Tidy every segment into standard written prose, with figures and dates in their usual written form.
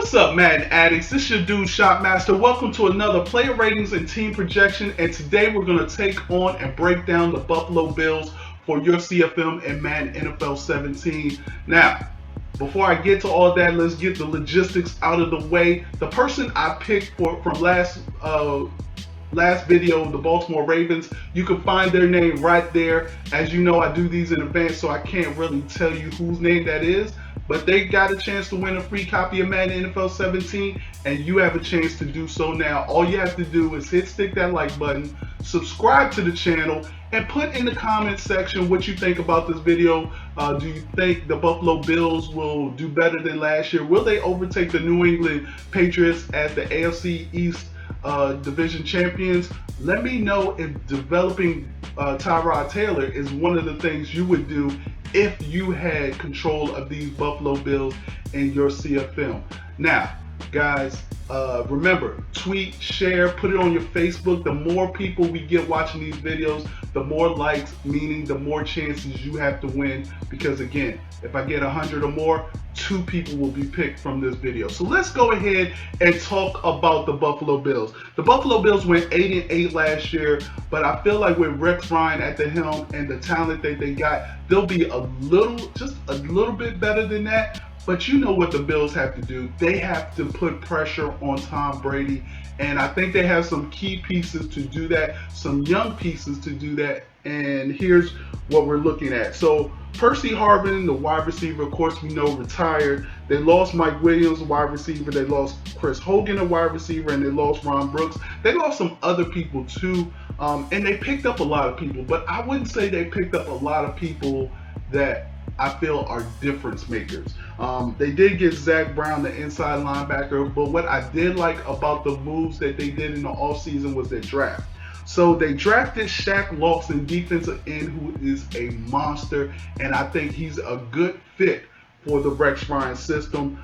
What's up, Madden addicts? This your dude, Shopmaster. Welcome to another player ratings and team projection. And today we're going to take on and break down the Buffalo Bills for your CFM and Madden NFL 17. Now, before I get to all that, let's get the logistics out of the way. The person I picked from last video, the Baltimore Ravens, you can find their name right there. As you know, I do these in advance, so I can't really tell you whose name that is, but they got a chance to win a free copy of Madden NFL 17, and you have a chance to do so now. All you have to do is stick that like button, subscribe to the channel, and put in the comments section what you think about this video. Do you think the Buffalo Bills will do better than last year? Will they overtake the New England Patriots as the AFC East division champions? Let me know if developing Tyrod Taylor is one of the things you would do if you had control of these Buffalo Bills in your CFM. Now, guys, remember, tweet, share, put it on your Facebook. The more people we get watching these videos, the more likes, meaning the more chances you have to win. Because again, if I get 100 or more, 2 people will be picked from this video. So let's go ahead and talk about the Buffalo Bills. The Buffalo Bills went 8-8 last year, but I feel like with Rex Ryan at the helm and the talent that they got, they'll be just a little bit better than that. But you know what the Bills have to do. They have to put pressure on Tom Brady. And I think they have some key pieces to do that, some young pieces to do that. And here's what we're looking at. So Percy Harvin, the wide receiver, of course we know, retired. They lost Mike Williams, wide receiver. They lost Chris Hogan, a wide receiver, and they lost Ron Brooks. They lost some other people too. And they picked up a lot of people, but I wouldn't say they picked up a lot of people that I feel are difference makers. They did get Zach Brown, the inside linebacker, but what I did like about the moves that they did in the offseason was their draft. So they drafted Shaq Lawson, defensive end, who is a monster, and I think he's a good fit for the Rex Ryan system.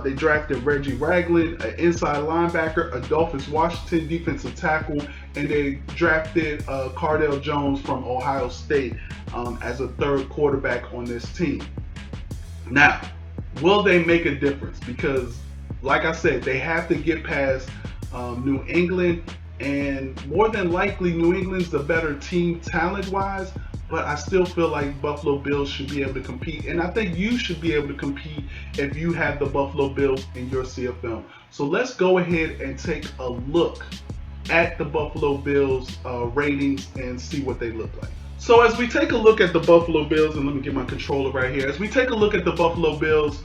They drafted Reggie Ragland, an inside linebacker, Adolphus Washington, defensive tackle, and they drafted Cardale Jones from Ohio State as a third quarterback on this team. Now, will they make a difference? Because, like I said, they have to get past New England, and more than likely, New England's the better team talent-wise, but I still feel like Buffalo Bills should be able to compete, and I think you should be able to compete if you have the Buffalo Bills in your CFL. So let's go ahead and take a look at the Buffalo Bills ratings and see what they look like. So as we take a look at the Buffalo Bills, and let me get my controller right here. As we take a look at the Buffalo Bills,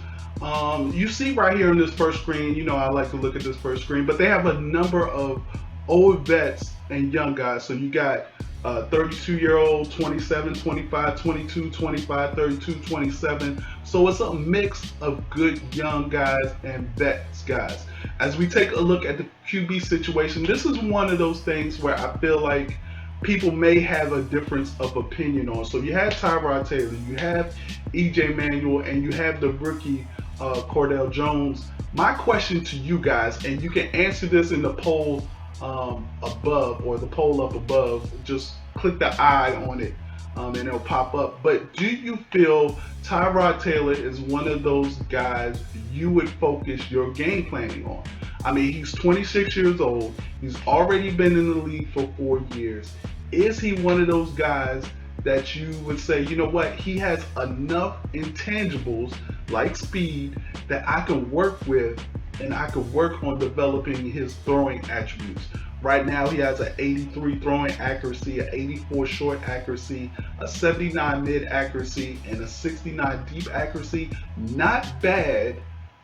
you see right here in this first screen, you know I like to look at this first screen, but they have a number of old vets and young guys. So you got 32-year-old, 27, 25, 22, 25, 32, 27. So it's a mix of good young guys and vets guys. As we take a look at the QB situation, this is one of those things where I feel like people may have a difference of opinion on. So you have Tyrod Taylor, you have EJ Manuel, and you have the rookie Cardale Jones. My question to you guys, and you can answer this in the poll above, or the poll up above, just click the eye on it and it'll pop up. But do you feel Tyrod Taylor is one of those guys you would focus your game planning on? I mean, he's 26 years old. He's already been in the league for 4 years. Is he one of those guys that you would say, you know what, he has enough intangibles like speed that I can work with, and I could work on developing his throwing attributes? Right now, he has an 83 throwing accuracy, an 84 short accuracy, a 79 mid accuracy, and a 69 deep accuracy. Not bad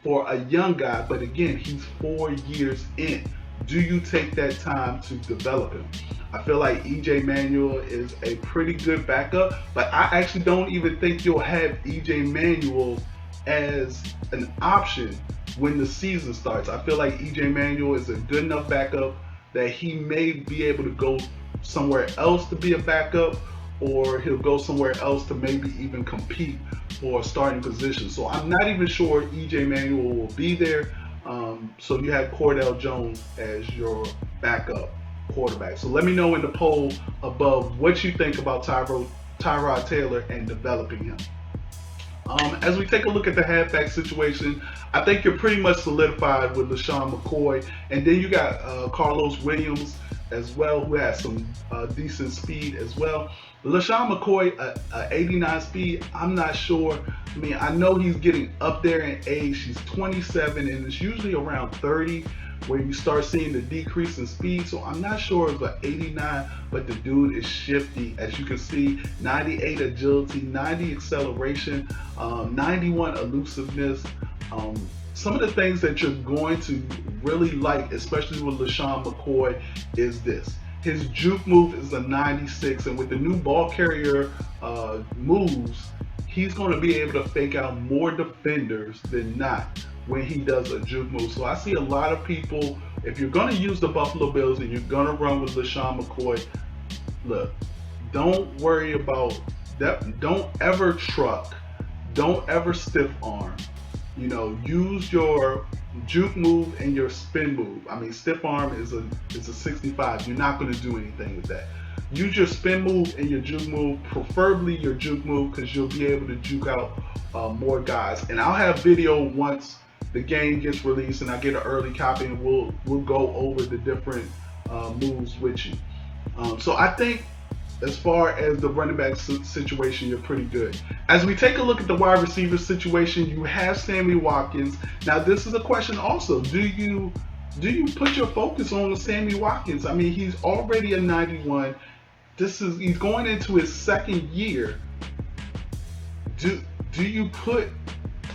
for a young guy, but again, he's 4 years in. Do you take that time to develop him? I feel like EJ Manuel is a pretty good backup, but I actually don't even think you'll have EJ Manuel as an option when the season starts. I feel like EJ Manuel is a good enough backup that he may be able to go somewhere else to be a backup, or he'll go somewhere else to maybe even compete for a starting position. So I'm not even sure EJ Manuel will be there. So you have Cardale Jones as your backup quarterback. So let me know in the poll above what you think about Tyrod Taylor and developing him. As we take a look at the halfback situation, I think you're pretty much solidified with LaShawn McCoy, and then you got Carlos Williams as well, who has some decent speed as well. LaShawn McCoy, 89 speed, I'm not sure. I mean, I know he's getting up there in age. He's 27, and it's usually around 30 where you start seeing the decrease in speed. So I'm not sure if an 89, but the dude is shifty. As you can see, 98 agility, 90 acceleration, 91 elusiveness. Some of the things that you're going to really like, especially with LaShawn McCoy, is this. His juke move is a 96, and with the new ball carrier moves, he's going to be able to fake out more defenders than not when he does a juke move. So I see a lot of people, if you're going to use the Buffalo Bills and you're going to run with LaShawn McCoy, look, don't worry about that. Don't ever truck. Don't ever stiff arm. Use your juke move and your spin move. I mean, stiff arm is a 65. You're not going to do anything with that. Use your spin move and your juke move, preferably your juke move, because you'll be able to juke out more guys. And I'll have video once the game gets released and I get an early copy, and we'll go over the different moves with you. So I think as far as the running back situation, you're pretty good. As we take a look at the wide receiver situation, you have Sammy Watkins. Now, this is a question also. Do you put your focus on Sammy Watkins? I mean, he's already a 91. He's going into his second year. Do you put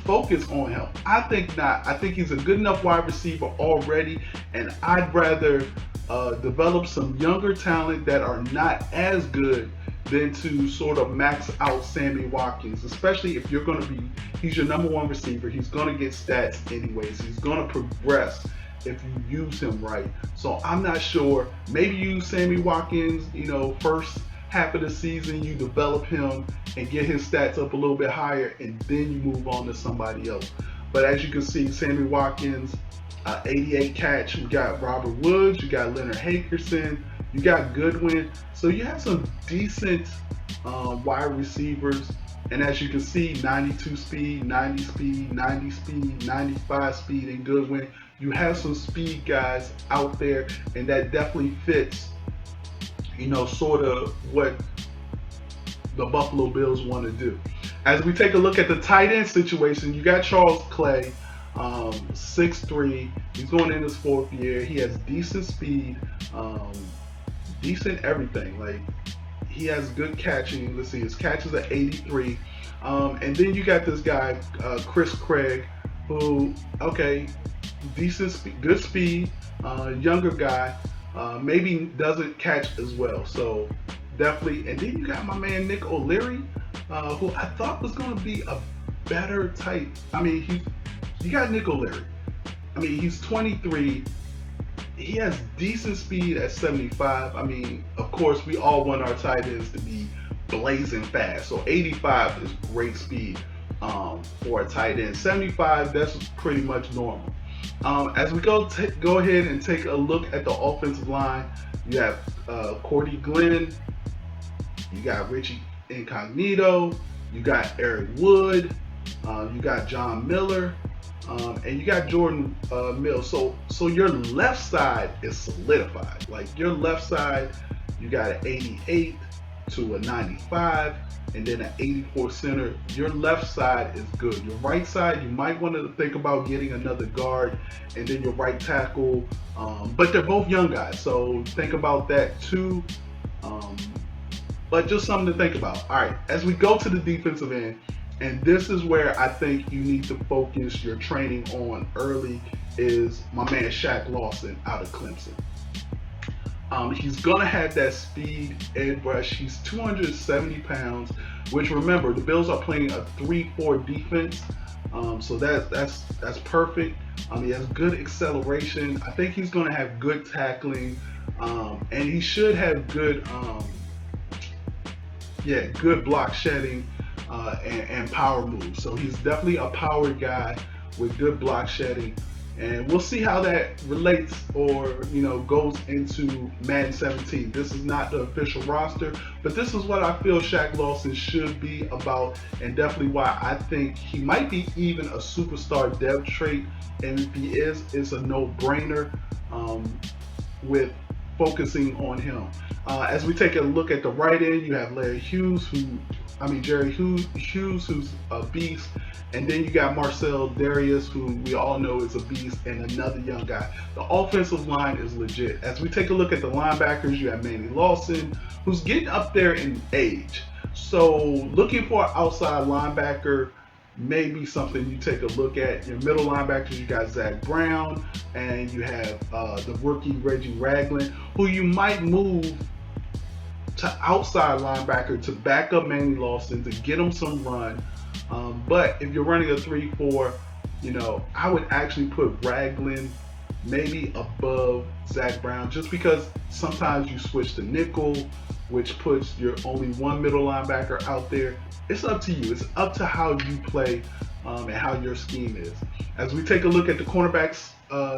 focus on him? I think not. I think he's a good enough wide receiver already, and I'd rather develop some younger talent that are not as good than to sort of max out Sammy Watkins, especially if you're going to be, he's your number one receiver. He's going to get stats anyways. He's going to progress if you use him right. So I'm not sure. Maybe you use Sammy Watkins, first half of the season, you develop him and get his stats up a little bit higher, and then you move on to somebody else. But as you can see, Sammy Watkins, 88 catch. You got Robert Woods, you got Leonard Hankerson, you got Goodwin. So you have some decent wide receivers. And as you can see, 92 speed, 90 speed, 90 speed, 95 speed in Goodwin. You have some speed guys out there, and that definitely fits, sort of what the Buffalo Bills want to do. As we take a look at the tight end situation, you got Charles Clay, 6'3". He's going in his fourth year. He has decent speed, decent everything. Like, he has good catching. Let's see, his catches are 83. And then you got this guy, Chris Craig, who, okay, decent speed, good speed, younger guy, maybe doesn't catch as well. So definitely. And then you got my man Nick O'Leary, who I thought was going to be a better tight. I mean, you got Nick O'Leary. I mean, he's 23. He has decent speed at 75. I mean, of course, we all want our tight ends to be blazing fast. So 85 is great speed for a tight end. 75, that's pretty much normal. As we go ahead and take a look at the offensive line, you have Cordy Glenn, you got Richie Incognito, you got Eric Wood, you got John Miller, and you got Jordan Mills. So your left side is solidified. Like, your left side, you got an 88 to a 95, and then an 84 center. Your left side is good. Your right side, you might want to think about getting another guard, and then your right tackle. But they're both young guys, so think about that too. But just something to think about. All right, as we go to the defensive end, and this is where I think you need to focus your training on early, is my man Shaq Lawson out of Clemson. He's going to have that speed edge rush. He's 270 pounds, which, remember, the Bills are playing a 3-4 defense. So that's perfect. He has good acceleration. I think he's going to have good tackling. And he should have good block shedding and power moves. So he's definitely a power guy with good block shedding. And we'll see how that relates or goes into Madden 17. This is not the official roster, but this is what I feel Shaq Lawson should be about, and definitely why I think he might be even a superstar depth trait. And if he is, it's a no-brainer with focusing on him. As we take a look at the right end, you have Jerry Hughes, who's a beast, and then you got Marcel Darius, who we all know is a beast, and another young guy. The offensive line is legit. As we take a look at the linebackers, you have Manny Lawson, who's getting up there in age. So looking for an outside linebacker may be something you take a look at. Your middle linebackers, you got Zach Brown, and you have the rookie Reggie Ragland, who you might move to outside linebacker to back up Manny Lawson to get him some run. But if you're running a 3-4, I would actually put Ragland maybe above Zach Brown, just because sometimes you switch to nickel, which puts your only one middle linebacker out there. It's up to you. It's up to how you play and how your scheme is. As we take a look at the cornerbacks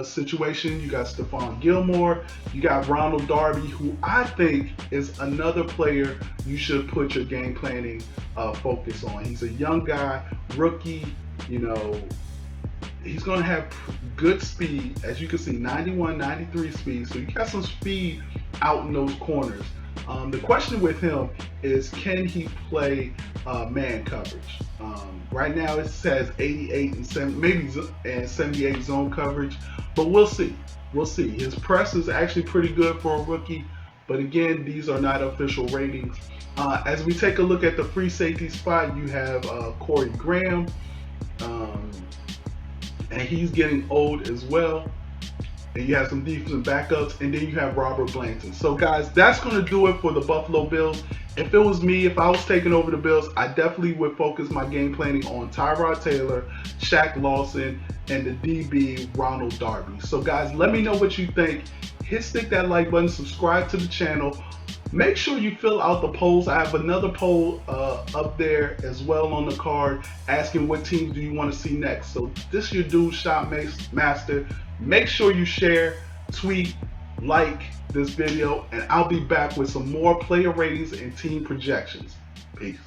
situation, you got Stephon Gilmore, you got Ronald Darby, who I think is another player you should put your game planning focus on. He's a young guy, rookie, he's going to have good speed. As you can see, 91, 93 speed. So you got some speed out in those corners. The question with him is, can he play man coverage? Right now it says 88 and 78 zone coverage, but we'll see. We'll see. His press is actually pretty good for a rookie, but again, these are not official ratings. As we take a look at the free safety spot, you have Corey Graham, and he's getting old as well. And you have some defensive backups, and then you have Robert Blanton. So guys, that's going to do it for the Buffalo Bills. If it was me, if I was taking over the Bills, I definitely would focus my game planning on Tyrod Taylor, Shaq Lawson, and the DB Ronald Darby. So guys, let me know what you think. Stick that like button, subscribe to the channel. Make sure you fill out the polls. I have another poll up there as well on the card, asking what teams do you want to see next. So this is your dude, Shot Master. Make sure you share, tweet, like this video, and I'll be back with some more player ratings and team projections. Peace.